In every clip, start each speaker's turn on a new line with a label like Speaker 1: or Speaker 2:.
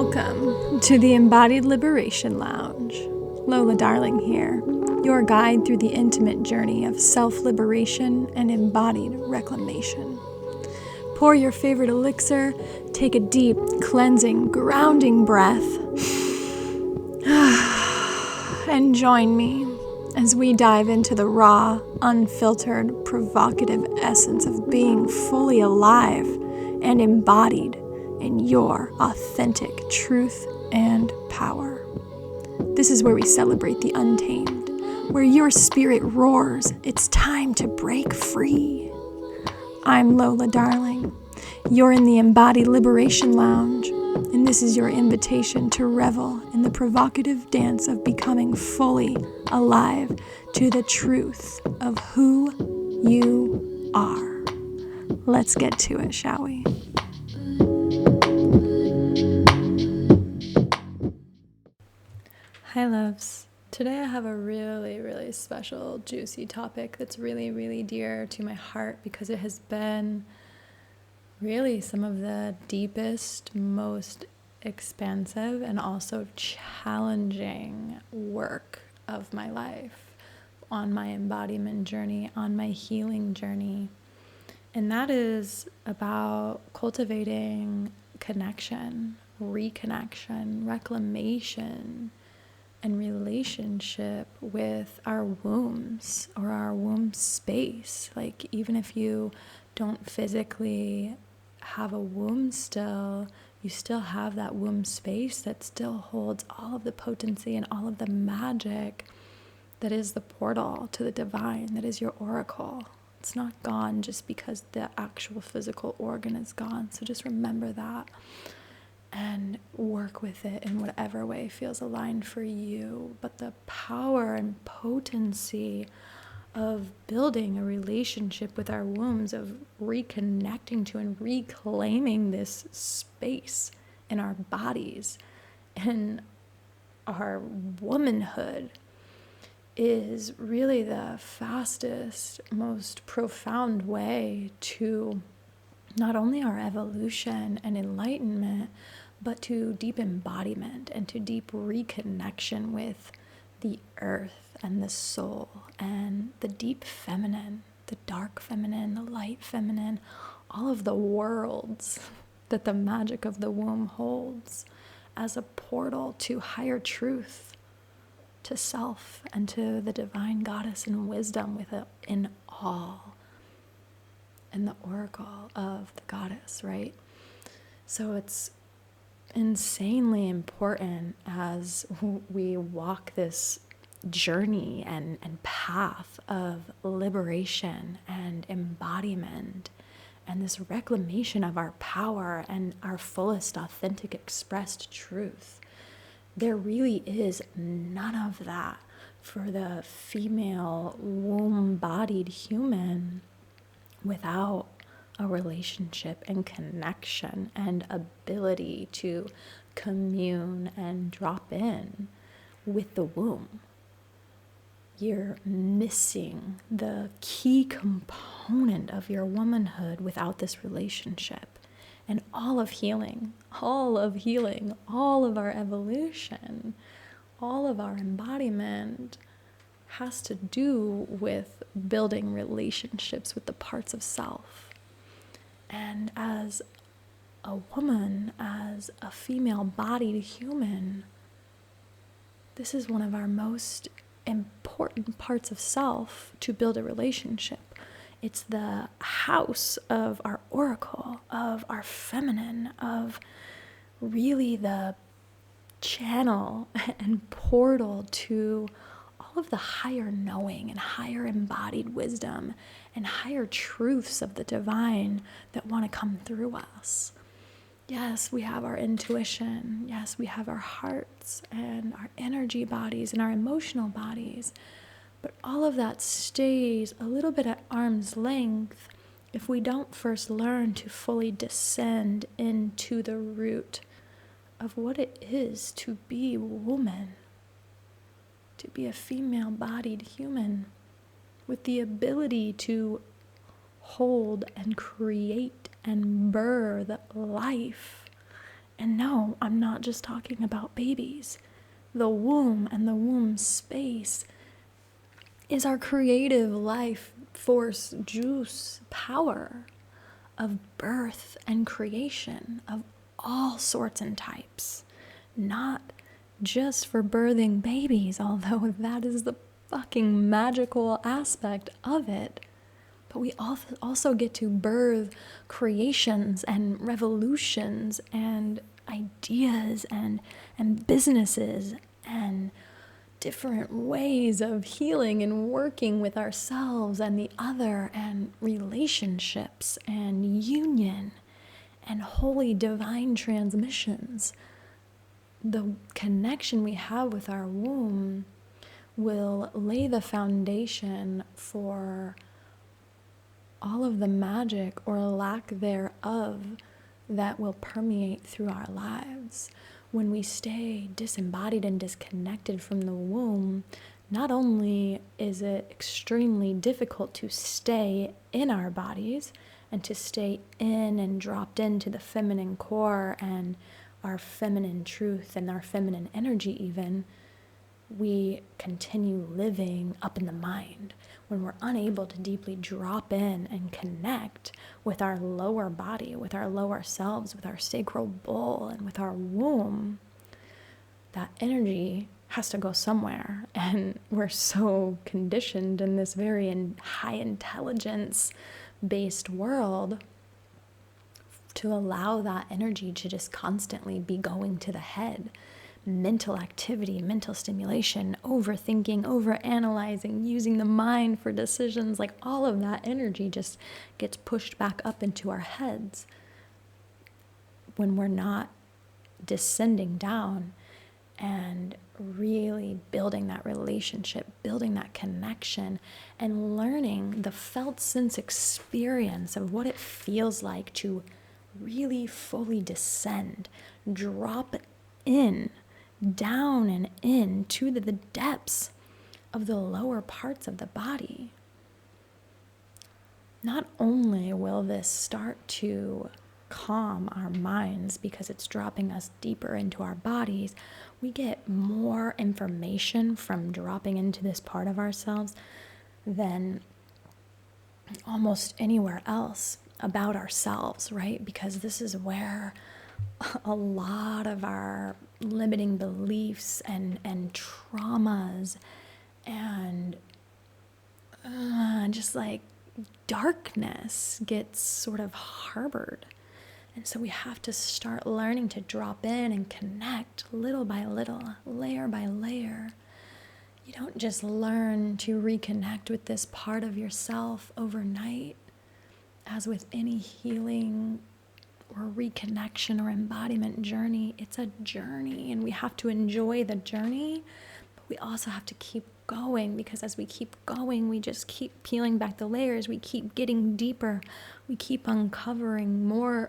Speaker 1: Welcome to the Embodied Liberation Lounge. Lola Darling here, your guide through the intimate journey of self-liberation and embodied reclamation. Pour your favorite elixir, take a deep, cleansing, grounding breath, and join me as we dive into the raw, unfiltered, provocative essence of being fully alive and embodied in your authentic truth and power. This is where we celebrate the untamed, where your spirit roars. It's time to break free. I'm Lola Darling. You're in the Embodied Liberation Lounge, and this is your invitation to revel in the provocative dance of becoming fully alive to the truth of who you are. Let's get to it, shall we? Hi loves. Today I have a really special, juicy topic that's really dear to my heart because it has been really some of the deepest, most expansive, and also challenging work of my life on my embodiment journey, on my healing journey. And that is about cultivating connection, reconnection, reclamation, and relationship with our wombs or our womb space. Like, even if you don't physically have a womb still, you still have that womb space that still holds all of the potency and all of the magic that is the portal to the divine, that is your oracle. It's not gone just because the actual physical organ is gone. So just remember that and work with it in whatever way feels aligned for you. But the power and potency of building a relationship with our wombs, of reconnecting to and reclaiming this space in our bodies, in our womanhood, is really the fastest, most profound way to not only our evolution and enlightenment, but to deep embodiment and to deep reconnection with the earth and the soul and the deep feminine, the dark feminine, the light feminine, all of the worlds that the magic of the womb holds as a portal to higher truth, to self, and to the divine goddess and wisdom within all, and the oracle of the goddess, right? So it's insanely important as we walk this journey and path of liberation and embodiment and this reclamation of our power and our fullest authentic expressed truth. There really is none of that for the female womb-bodied human without a relationship and connection and ability to commune and drop in with the womb. You're missing the key component of your womanhood without this relationship. And all of healing, all of our evolution, all of our embodiment has to do with building relationships with the parts of self. And as a woman, as a female-bodied human, this is one of our most important parts of self to build a relationship. It's the house of our oracle, of our feminine, of really the channel and portal to all of the higher knowing and higher embodied wisdom and higher truths of the divine that want to come through us. Yes, we have our intuition. Yes, we have our hearts and our energy bodies and our emotional bodies. But all of that stays a little bit at arm's length if we don't first learn to fully descend into the root of what it is to be a woman, to be a female-bodied human with the ability to hold and create and birth life And no, I'm not just talking about babies. The womb and the womb space is our creative life force, juice, power of birth and creation of all sorts and types. Not just for birthing babies, although that is the fucking magical aspect of it. But we also get to birth creations and revolutions and ideas and businesses and different ways of healing and working with ourselves and the other, and relationships and union and holy divine transmissions. The connection we have with our womb will lay the foundation for all of the magic or lack thereof that will permeate through our lives. When we stay disembodied and disconnected from the womb, not only is it extremely difficult to stay in our bodies and to stay in and dropped into the feminine core and our feminine truth and our feminine energy even, we continue living up in the mind when we're unable to deeply drop in and connect with our lower body, with our lower selves, with our sacral bowl, and with our womb. That energy has to go somewhere, and we're so conditioned in this very high intelligence based world to allow that energy to just constantly be going to the head. Mental activity, mental stimulation, overthinking, overanalyzing, using the mind for decisions, like all of that energy just gets pushed back up into our heads when we're not descending down and really building that relationship, building that connection, and learning the felt sense experience of what it feels like to really fully descend, drop in, down and in to the depths of the lower parts of the body. Not only will this start to calm our minds because it's dropping us deeper into our bodies, we get more information from dropping into this part of ourselves than almost anywhere else about ourselves, right? Because this is where a lot of our limiting beliefs and traumas and just like darkness gets sort of harbored. And so we have to start learning to drop in and connect little by little, layer by layer. You don't just learn to reconnect with this part of yourself overnight. As with any healing or reconnection or embodiment journey, it's a journey, and we have to enjoy the journey, but we also have to keep going, because as we keep going, we just keep peeling back the layers, we keep getting deeper, we keep uncovering more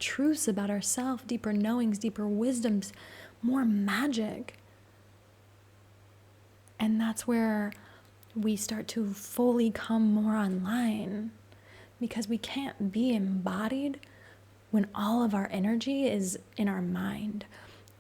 Speaker 1: truths about ourselves, deeper knowings, deeper wisdoms, more magic. And that's where we start to fully come more online, because we can't be embodied when all of our energy is in our mind,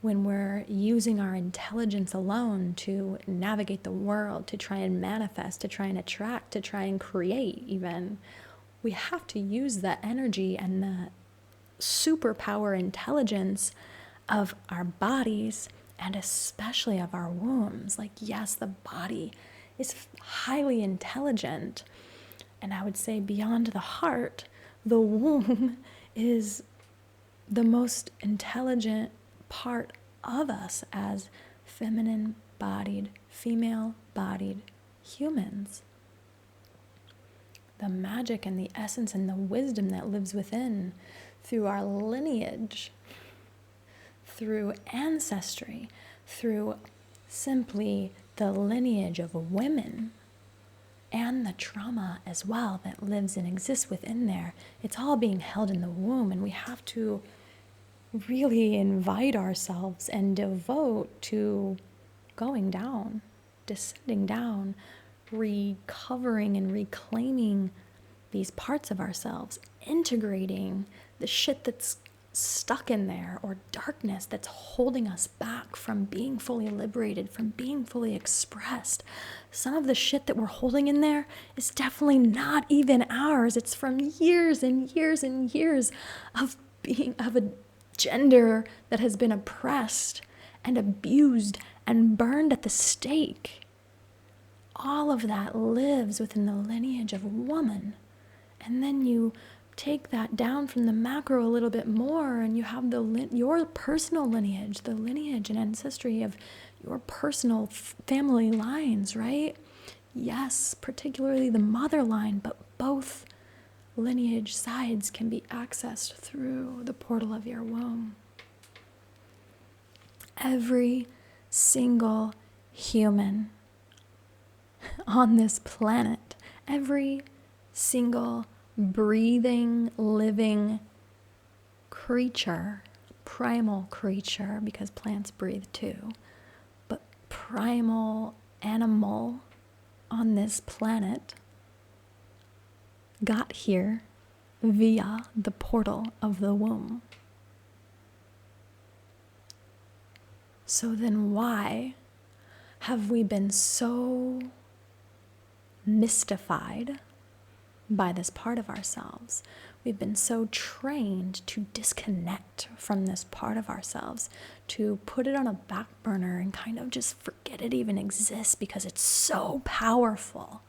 Speaker 1: when we're using our intelligence alone to navigate the world, to try and manifest, to try and attract, to try and create even. We have to use the energy and the superpower intelligence of our bodies, and especially of our wombs. Like, yes, the body is highly intelligent, and I would say beyond the heart, the womb is the most intelligent part of us as feminine-bodied, female-bodied humans. The magic and the essence and the wisdom that lives within through our lineage, through ancestry, through simply the lineage of women, and the trauma as well that lives and exists within there. It's all being held in the womb, and we have to really invite ourselves and devote to going down, descending down, recovering and reclaiming these parts of ourselves, integrating the shit that's stuck in there, or darkness that's holding us back from being fully liberated, from being fully expressed. Some of the shit that we're holding in there is definitely not even ours. It's from years and years and years of a gender that has been oppressed and abused and burned at the stake. All of that lives within the lineage of a woman. And then you take that down from the macro a little bit more, and you have your personal lineage, the lineage and ancestry of your personal family lines, right? Yes, particularly the mother line, but both lineage sides can be accessed through the portal of your womb. Every single human on this planet, every single breathing, living creature, primal creature, because plants breathe too, but primal animal on this planet got here via the portal of the womb. So then why have we been so mystified by this part of ourselves? We've been so trained to disconnect from this part of ourselves, to put it on a back burner and kind of just forget it even exists because it's so powerful.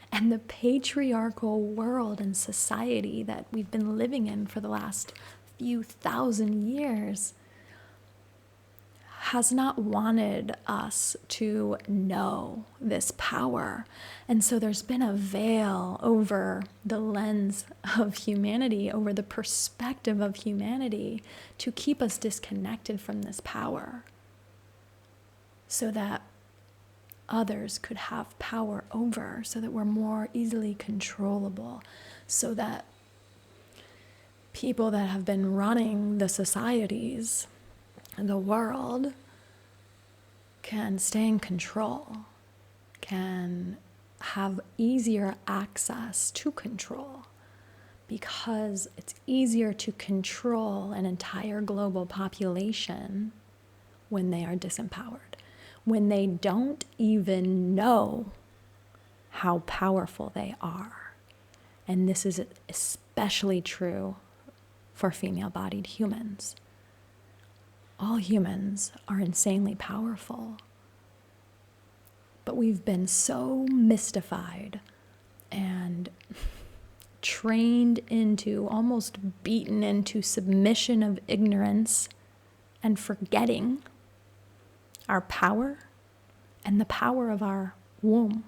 Speaker 1: And the patriarchal world and society that we've been living in for the last few thousand years has not wanted us to know this power. And so there's been a veil over the lens of humanity, over the perspective of humanity, to keep us disconnected from this power, so that others could have power over, so that we're more easily controllable, so that people that have been running the societies, the world, can stay in control, can have easier access to control, because it's easier to control an entire global population when they are disempowered, when they don't even know how powerful they are. And this is especially true for female-bodied humans. All humans are insanely powerful, but we've been so mystified and trained into, almost beaten into submission of ignorance and forgetting our power and the power of our womb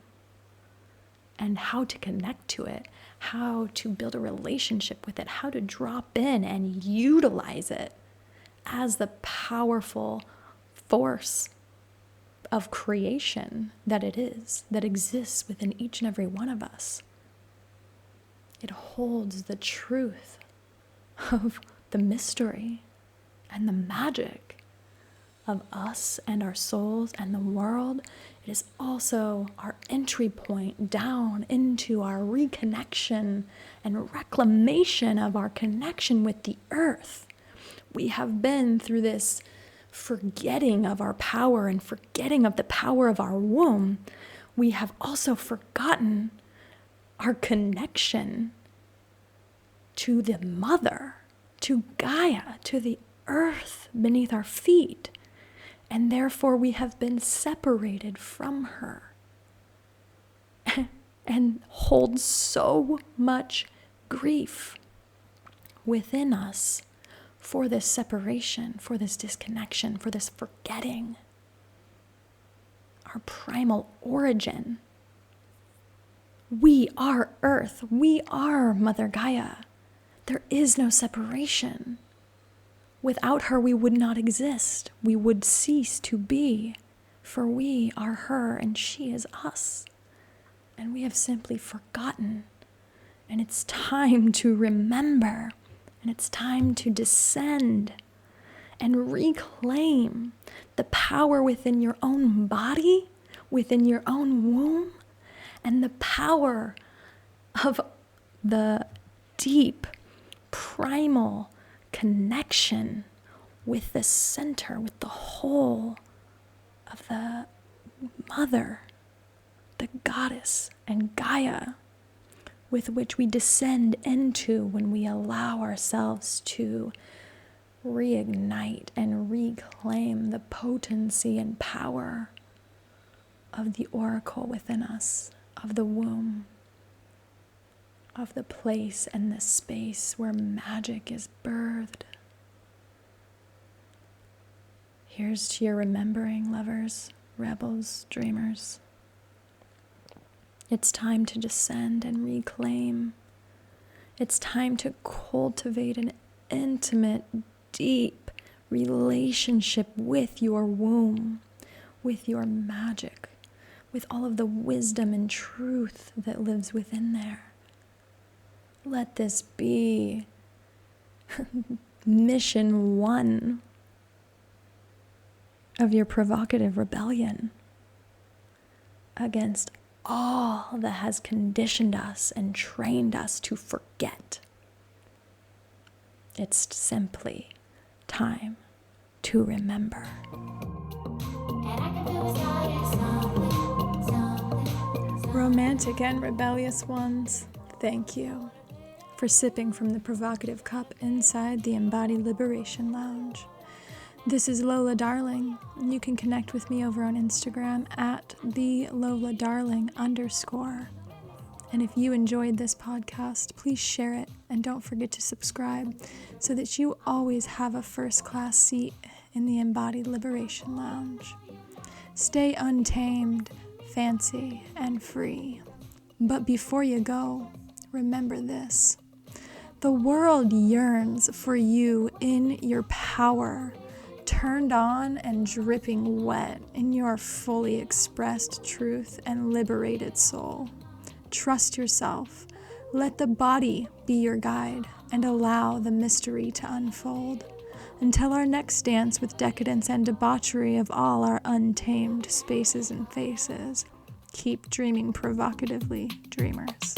Speaker 1: and how to connect to it, how to build a relationship with it, how to drop in and utilize it as the powerful force of creation that it is, that exists within each and every one of us. It holds the truth of the mystery and the magic of us and our souls and the world. It is also our entry point down into our reconnection and reclamation of our connection with the earth. We have been through this forgetting of our power and forgetting of the power of our womb. We have also forgotten our connection to the mother, to Gaia, to the earth beneath our feet. And therefore we have been separated from her and hold so much grief within us for this separation, for this disconnection, for this forgetting our primal origin. We are Earth. We are Mother Gaia. There is no separation. Without her, we would not exist. We would cease to be, for we are her and she is us. And we have simply forgotten. And it's time to remember. And it's time to descend and reclaim the power within your own body, within your own womb, and the power of the deep, primal connection with the center, with the whole of the mother, the goddess and Gaia, with which we descend into when we allow ourselves to reignite and reclaim the potency and power of the oracle within us, of the womb, of the place and the space where magic is birthed. Here's to your remembering, lovers, rebels, dreamers. It's time to descend and reclaim. It's time to cultivate an intimate, deep relationship with your womb, with your magic, with all of the wisdom and truth that lives within there. Let this be mission 1 of your provocative rebellion against all that has conditioned us and trained us to forget. It's simply time to remember. Romantic and rebellious ones, thank you for sipping from the provocative cup inside the Embodied Liberation Lounge. This is Lola Darling, and you can connect with me over on Instagram at @TheLolaDarling_. And if you enjoyed this podcast, please share it and don't forget to subscribe so that you always have a first-class seat in the Embodied Liberation Lounge. Stay untamed, fancy, and free. But before you go, remember this. The world yearns for you in your power, turned on and dripping wet in your fully expressed truth and liberated soul. Trust yourself. Let the body be your guide and allow the mystery to unfold. Until our next dance with decadence and debauchery of all our untamed spaces and faces, keep dreaming provocatively, dreamers.